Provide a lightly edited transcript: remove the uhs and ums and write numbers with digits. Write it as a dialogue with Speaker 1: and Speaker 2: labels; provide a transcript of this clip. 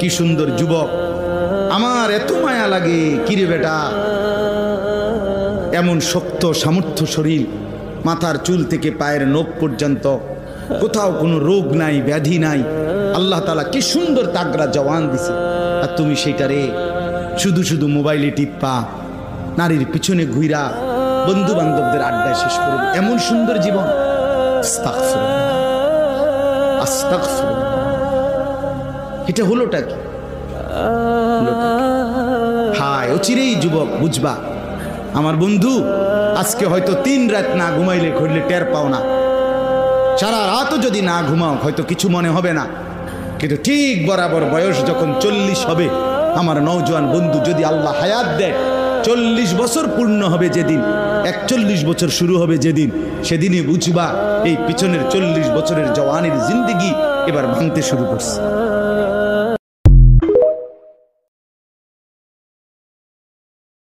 Speaker 1: কি সুন্দর যুবক, আমার এত মায়া লাগে। কিরে বেটা, এমন শক্ত সামর্থ্য শরীর, মাথার চুল থেকে পায়ের নখ পর্যন্ত কোথাও কোনো রোগ নাই, ব্যাধি নাই। আল্লাহ তাআলা কি সুন্দর তাগড়া জওয়ান দিছে, আর তুমি সেইটারে শুধু শুধু মোবাইলে টিপ্পা, নারীর পিছনে ঘুইরা, বন্ধু বান্ধবদের আড্ডায় শেষ করে এমন সুন্দর জীবন। আস্তাগফিরুল্লাহ, আস্তাগফিরুল্লাহ। এটা হলোটা কি? হায়, অচিরেই যুবক বুঝবা। আমার বন্ধু, আজকে হয়তো 3 রাত না ঘুমাইলে ঘুরলে টের পাও না, সারা রাতও যদি না ঘুমাও হয়তো কিছু মনে হবে না, কিন্তু ঠিক বরাবর বয়স যখন 40 হবে, আমার নওজোয়ান বন্ধু, যদি আল্লাহ হায়াত দেয়, 40 বছর পূর্ণ হবে যেদিন, 41 বছর শুরু হবে যেদিন, সেদিনই বুঝবা এই পিছনের 40 বছরের জওয়ানির জিন্দেগি এবার ভাঙতে শুরু করছে।